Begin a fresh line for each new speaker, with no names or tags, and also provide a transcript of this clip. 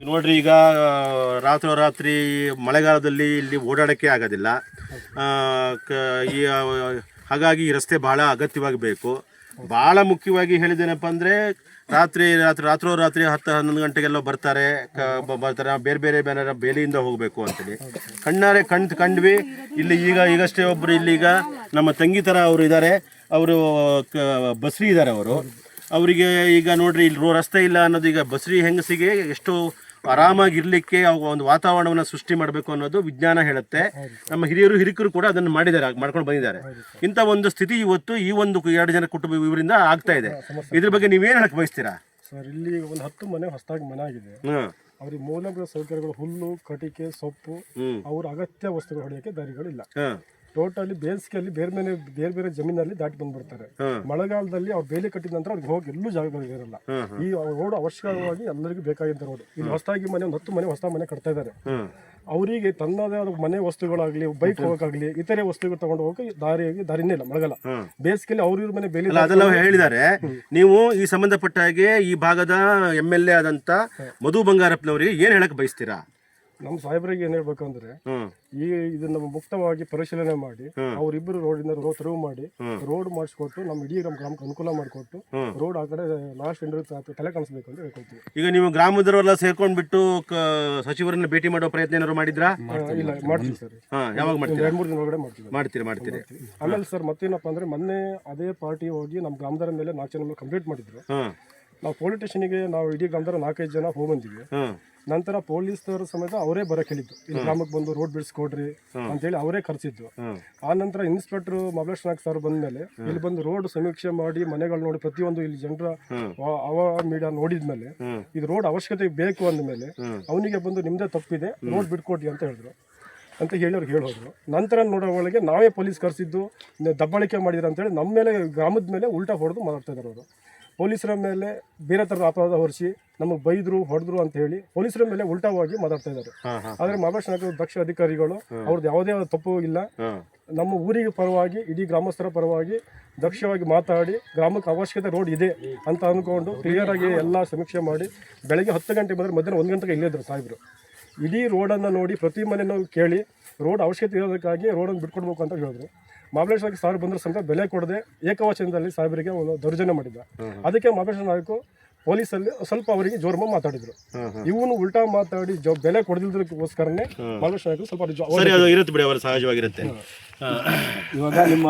ನೋಡ್ರಿ, ಈಗ ರಾತ್ರೋರಾತ್ರಿ ಮಳೆಗಾಲದಲ್ಲಿ ಇಲ್ಲಿ ಓಡಾಡೋಕ್ಕೆ ಆಗೋದಿಲ್ಲ. ಹಾಗಾಗಿ ಈ ರಸ್ತೆ ಭಾಳ ಅಗತ್ಯವಾಗಿ ಬೇಕು. ಭಾಳ ಮುಖ್ಯವಾಗಿ ಹೇಳಿದ್ದೇನಪ್ಪ ಅಂದರೆ ರಾತ್ರೋರಾತ್ರಿ 10-11 ಗಂಟೆಗೆಲ್ಲ ಬರ್ತಾರೆ. ಬೇರೆ ಬೇಲಿಯಿಂದ ಹೋಗಬೇಕು ಅಂತೇಳಿ ಕಂಡ್ವಿ. ಇಲ್ಲಿ ಈಗಷ್ಟೇ ಒಬ್ಬರು ಇಲ್ಲಿಗ ನಮ್ಮ ತಂಗಿ ಥರ ಅವರು ಇದ್ದಾರೆ, ಅವರು ಬಸ್ರಿ ಇದ್ದಾರೆ. ಅವರಿಗೆ ಈಗ ನೋಡ್ರಿ, ಇಲ್ಲಿ ರಸ್ತೆ ಇಲ್ಲ ಅನ್ನೋದು ಈಗ ಬಸ್ರಿ ಹೆಂಗಸಿಗೆ ಎಷ್ಟು ಆರಾಮಾಗಿರ್ಲಿಕ್ಕೆ ಒಂದು ವಾತಾವರಣವನ್ನು ಸೃಷ್ಟಿ ಮಾಡಬೇಕು ಅನ್ನೋದು ವಿಜ್ಞಾನ ಹೇಳುತ್ತೆ. ನಮ್ಮ ಹಿರಿಯರು ಕೂಡ ಅದನ್ನು ಮಾಡ್ಕೊಂಡು ಬಂದಿದ್ದಾರೆ. ಇಂಥ ಒಂದು ಸ್ಥಿತಿ ಇವತ್ತು ಈ ಒಂದು 2 ಜನ ಕುಟುಂಬ ಇವರಿಂದ ಆಗ್ತಾ ಇದೆ. ಇದ್ರ ಬಗ್ಗೆ ನೀವೇನು ಹೇಳಕ್ ಬಯಸ್ತೀರಾ?
ಸರ್, ಇಲ್ಲಿ ಒಂದು 10 ಮನೆ ಹೊಸದಾಗಿ ಮನೆ ಆಗಿದೆ. ಅವ್ರಿಗೆ ಮೂಲಭೂತ ಸೌಕರ್ಯಗಳು, ಹುಲ್ಲು, ಕಟಿಕೆ, ಸೊಪ್ಪು, ಅವ್ರ ಅಗತ್ಯ ವಸ್ತುಗಳು ಹೊಡೆಯೋಕೆ ದಾರಿಗಳಿಲ್ಲ. ಟೋಟಲಿ ಬೇಸಿಗೆಯಲ್ಲಿ ಬೇರೆ ಜಮೀನಲ್ಲಿ ದಾಟಿ ಬಂದ್ಬಿಡ್ತಾರೆ. ಮಳೆಗಾಲದಲ್ಲಿ ಅವ್ರು ಬೇಲಿ ಕಟ್ಟಿದ ನಂತರ ಅವ್ರಿಗೆ ಹೋಗಿ ಎಲ್ಲೂ ಜಾಗಗಳಿರಲ್ಲ. ಈ ರೋಡ್ ಅವಶ್ಯಕವಾಗಿ ಎಲ್ಲರಿಗೂ ಬೇಕಾಗಿದ್ದ ರೋಡ್. ಇಲ್ಲಿ ಹೊಸದಾಗಿ ಮನೆ 10 ಮನೆ ಹೊಸ ಮನೆ ಕಟ್ತಾ ಇದ್ದಾರೆ. ಅವರಿಗೆ ತನ್ನದೇ ಆದ ಮನೆ ವಸ್ತುಗಳಾಗ್ಲಿ, ಬೈಕ್ ಹೋಗಕ್ಕಾಗ್ಲಿ, ಇತರೆ ವಸ್ತುಗಳು ತಗೊಂಡು ಹೋಗಕ್ಕೆ ದಾರಿನೇ ಇಲ್ಲ. ಮಳೆಗಾಲ ಬೇಸಿಗೆಯಲ್ಲಿ ಅವ್ರ ಮನೆ ಬೇಲಿ
ಅದೆಲ್ಲ ಹೇಳಿದ್ದಾರೆ. ನೀವು ಈ ಸಂಬಂಧಪಟ್ಟ ಹಾಗೆ ಈ ಭಾಗದ MLA ಆದಂತ ಮಧು ಬಂಗಾರಪ್ಪನವರಿಗೆ ಏನ್ ಹೇಳಕ್ ಬಯಸ್ತೀರಾ?
ನಮ್ಮ ಸಾಹೇಬರಿಗೆ ಏನ್ ಹೇಳ್ಬೇಕಂದ್ರೆ, ಇದನ್ನ ಮುಕ್ತವಾಗಿ ಪರಿಶೀಲನೆ ಮಾಡಿ ಅವರಿಬ್ಬರು ರೋಡಿಂದ ತೆರವು ಮಾಡಿ ರೋಡ್ ಮಾಡಿಸ್ಕೊಟ್ಟು ನಮ್ಮ ಇಡೀ ಗ್ರಾಮಕ್ಕೆ ಅನುಕೂಲ ಮಾಡಿಕೊಟ್ಟು ರೋಡ್ ಆ ಕಡೆ ಲಾಸ್ಟ್ ತಲೆ ಕಾಣಿಸ್ಬೇಕು ಅಂತ ಹೇಳ್ಕೊಳ್ತೀವಿ.
ಈಗ ನೀವು ಗ್ರಾಮದವರೆಲ್ಲ ಸೇರ್ಕೊಂಡ್ಬಿಟ್ಟು ಸಚಿವರನ್ನ ಭೇಟಿ ಮಾಡೋ ಪ್ರಯತ್ನ ಏನಾದ್ರು ಮಾಡಿದ್ರಾ?
ಇಲ್ಲ, ಮಾಡ್ತೀವಿ ಸರ್.
ಯಾವಾಗ ಮಾಡ್ತೀವಿ?
2-3 ದಿನ ಒಳಗಡೆ
ಮಾಡ್ತೀರಿ.
ಆಮೇಲೆ ಸರ್ ಮತ್ತೇನಪ್ಪ ಅಂದ್ರೆ, ಮೊನ್ನೆ ಅದೇ ಪಾರ್ಟಿ ಹೋಗಿ ನಮ್ಮ ಗ್ರಾಮದರ ಮೇಲೆ 4 ಜನ ಕಂಪ್ಲೇಂಟ್ ಮಾಡಿದ್ರು. ನಾವು ಪೊಲೀಸ್ ಸ್ಟೇಷನ್ಗೆ ನಾವು ಇಡೀ ಗ್ರಾಮದರ 4-5 ಜನ ಹೋಗಿ ಬಂದಿವಿ. ನಂತರ ಪೊಲೀಸರು ಸಮೇತ ಅವರೇ ಬರಕ್ ಹೇಳಿದ್ದು, ಇಲ್ಲಿ ಗ್ರಾಮಕ್ಕೆ ಬಂದು ರೋಡ್ ಬಿಡಿಸ್ಕೊಡ್ರಿ ಅಂತೇಳಿ ಅವರೇ ಕರ್ಸಿದ್ದು. ಆ ನಂತರ ಇನ್ಸ್ಪೆಕ್ಟರ್ ಮಬಲೇಶ್ ನಾಯಕ್ ಸರ್ ಬಂದ್ಮೇಲೆ ಇಲ್ಲಿ ಬಂದು ರೋಡ್ ಸಮೀಕ್ಷೆ ಮಾಡಿ ಮನೆಗಳು ನೋಡಿ ಪ್ರತಿಯೊಂದು ಇಲ್ಲಿ ಜನರ ಮೀಡಿಯಾ ನೋಡಿದ್ಮೇಲೆ ಇದು ರೋಡ್ ಅವಶ್ಯಕತೆ ಬೇಕು ಅಂದ್ಮೇಲೆ ಅವನಿಗೆ ಬಂದು ನಿಮ್ದೇ ತಪ್ಪಿದೆ, ರೋಡ್ ಬಿಟ್ಕೊಡ್ರಿ ಅಂತ ಹೇಳಿದ್ರು. ಅಂತ ಹೇಳೋರು. ನಂತರ ನೋಡೋ ಒಳಗೆ ನಾವೇ ಪೊಲೀಸ್ ಕರ್ಸಿದ್ದು, ದಬ್ಬಾಳಿಕೆ ಮಾಡಿದ್ರು ಅಂತೇಳಿ ನಮ್ಮ ಮೇಲೆ, ಗ್ರಾಮದ ಮೇಲೆ ಉಲ್ಟಾ ಹೊಡೆದು ಮಾತಾಡ್ತಾ ಇದ್ದಾರೆ ಅವರು. ಪೊಲೀಸರ ಮೇಲೆ ಬೇರೆ ಥರದ ಅಪರಾಧ ಹೊರಿಸಿ ನಮಗೆ ಬೈದ್ರು, ಹೊಡೆದ್ರು ಅಂತ ಹೇಳಿ ಪೊಲೀಸರ ಮೇಲೆ ಉಲ್ಟಾವಾಗಿ ಮಾತಾಡ್ತಾ ಇದ್ದಾರೆ. ಆದರೆ ಮಹಾಬಲೇಶ್ ನಾಯಕ ದಕ್ಷ ಅಧಿಕಾರಿಗಳು, ಅವ್ರದ್ದು ಯಾವುದೇ ತಪ್ಪು ಇಲ್ಲ, ನಮ್ಮ ಊರಿಗೆ ಪರವಾಗಿ, ಇಡೀ ಗ್ರಾಮಸ್ಥರ ಪರವಾಗಿ ದಕ್ಷವಾಗಿ ಮಾತಾಡಿ ಗ್ರಾಮಕ್ಕೆ ಅವಶ್ಯಕತೆ ರೋಡ್ ಇದೆ ಅಂತ ಅಂದ್ಕೊಂಡು ಕ್ಲಿಯರ್ ಆಗಿ ಎಲ್ಲ ಸಮೀಕ್ಷೆ ಮಾಡಿ ಬೆಳಗ್ಗೆ 10 ಗಂಟೆ ಬಂದರೆ ಮಧ್ಯಾಹ್ನ 1 ಗಂಟೆಗೆ ಇಲ್ಲೇ ಇದ್ರು ಸಾಹೇಬರು. ಇಡೀ ರೋಡನ್ನು ನೋಡಿ ಪ್ರತಿ ಮನೆಯೂ ಕೇಳಿ ರೋಡ್ ಅವಶ್ಯಕತೆ ಇರೋದಕ್ಕಾಗಿ ರೋಡನ್ನು ಬಿಟ್ಕೊಡ್ಬೇಕು ಅಂತ ಹೇಳಿದ್ರು. ಮಹಾಬಲೇಶ್ ನಾಯಕ್ ಸಾರ್ ಬಂದ್ರೆ ಸಮೇತ ಬೆಲೆ ಕೊಡದೆ ಏಕವಚನದಲ್ಲಿ ಸಾಹೇಬರಿಗೆ ಒಂದು ದೌರ್ಜನ್ಯ ಮಾಡಿದ್ದ. ಅದಕ್ಕೆ ಮಹಾಬಲೇಶ್ ನಾಯಕ್ ಪೊಲೀಸಲ್ಲಿ ಸ್ವಲ್ಪ ಅವರಿಗೆ ಜೋರ್ಮ ಮಾತಾಡಿದ್ರು. ಇವನು ಉಲ್ಟಾ ಮಾತಾಡಿ ಬೆಲೆ ಕೊಡದಿದ್ದಕ್ಕೋಸ್ಕರನೇ ಮಹಾಬಲೇಶ್ ನಾಯಕ್ ಸ್ವಲ್ಪ
ಸಹಜವಾಗಿರುತ್ತೆ.
ಇವಾಗ ನಿಮ್ಮ